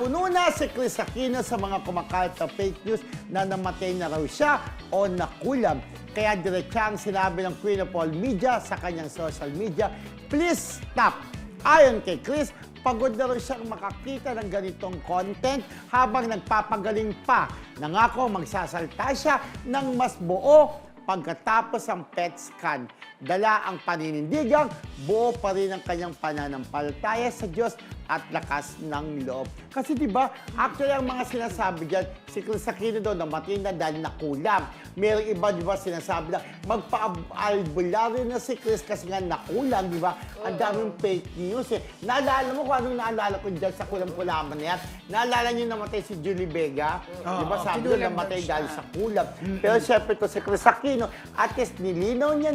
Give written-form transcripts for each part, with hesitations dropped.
Napuno na si Chris Aquino sa mga kumakalat na fake news na namatay na raw siya o nakulam. Kaya diretsang sinabi ng Queen of All Media sa kanyang social media, please stop. Ayon kay Chris, pagod na rin siyang makakita ng ganitong content habang nagpapagaling pa. Nangako magsasalta siya ng mas buo pagkatapos ang PET scan. Dala ang paninindigang, buo pa rin ang kanyang pananampalataya sa Diyos at lakas ng loob. Kasi diba, actually ang mga sinasabi dyan, si Chris Aquino daw namatay na dahil nakulam. Merong iba, diba, sinasabi na magpa-albularyo na si Chris kasi nga nakulam, diba? Ang daming fake news eh. Naalala mo kung anong naalala ko dyan sa kulam-kulaman na yan? Naalala niyo namatay si Julie Vega? Diba sabi ko namatay dahil sa kulam. Pero syempre to si Chris Aquino, at least nilinaw niya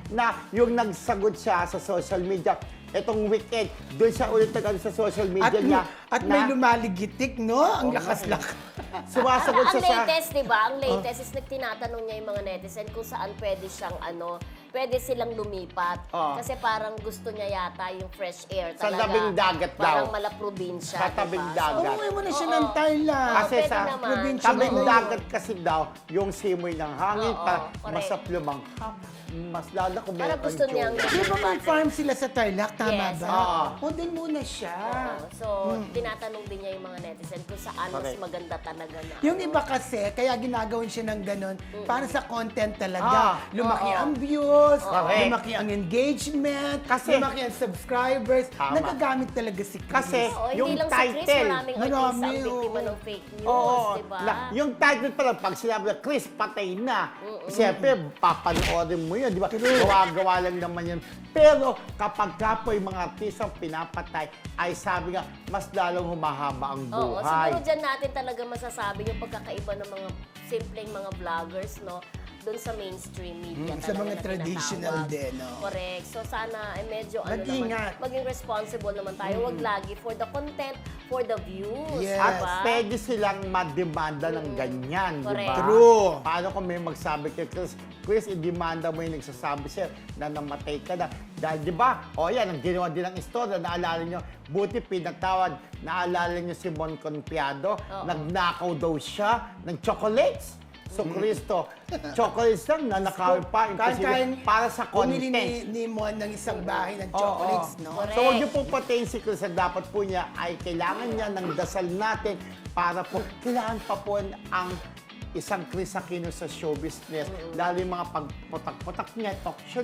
na yung nagsagot siya sa social media, etong weekend, doon siya ulit sa social media niya. At may lumaligitik, no? Ang lakas-lakas. Sumasagot siya sa... Ang latest, di ba? Ang latest is nagtinatanong niya yung mga netizen kung saan pwede siyang pwede silang lumipat. Kasi parang gusto niya yata yung fresh air Sa talaga. tabing dagat daw. Parang mala-probinsya. Sa tabing dagat. Umuwi mo na siya ng Thailand. Kasi pwede sa naman. probinsya tabing na dagat kasi daw, yung simoy ng hangin, correct. masap lumanghap. Mas lalo kung Parang meron gusto kang niyang jowa. Di ba may farm sila sa Tarlac? Tama Yes. ba? Oo. O, doon muna siya. So, tinatanong din niya yung mga netizen kung saan mas Correct. maganda talaga na. Yung iba kasi, kaya ginagawin siya ng ganun, para sa content talaga. Lumaki ang views, Correct. lumaki ang engagement, Kasi- lumaki ang subscribers. Tama. Nagagamit talaga si Chris. Kasi- Oo, yung hindi lang si Chris, title. maraming Marami, artista ang biktima oo. ng fake news, Oo, di ba? yung title pa lang, pag sinabi na, Chris, patay na. Siyempre, papanoorin mo yun, di ba? Gawa-gawa lang naman yun. Pero kapag ka po yung mga artistang pinapatay, ay sabi nga, mas lalong humahaba ang Oo, buhay. siguro dyan natin talaga masasabi yung pagkakaiba ng mga simpleng mga vloggers, no? Doon sa mainstream media Sa talaga mga na traditional tinatawag. din, no? Correct. So sana medyo Mag-ingat. maging responsible naman tayo. Huwag lagi for the content, for the views, Yes. At diba? pwede silang mademanda ng ganyan, di Correct. ba? True. Paano kung may magsabi kay Chris, i-demanda mo yung nagsasabi sir na namatay ka na. Dahil di ba, yan, ang ginawa din ng istorya, naalala nyo, buti pinatawad, naalala nyo si Mon Confiado, nagnakaw daw siya ng chocolates. So, Cristo, chocolates lang, nanakawin pa, imposible, para sa Bumili content. ni Mon ng isang bahay ng chocolates, no? Correct. So, huwag niyo po patayin si Chris. Dapat po niya ay kailangan niya ng dasal natin para po, kailangan pa po ang isang Chris Aquino sa show business. Lalo yung mga pagputak-putak niya, talk show.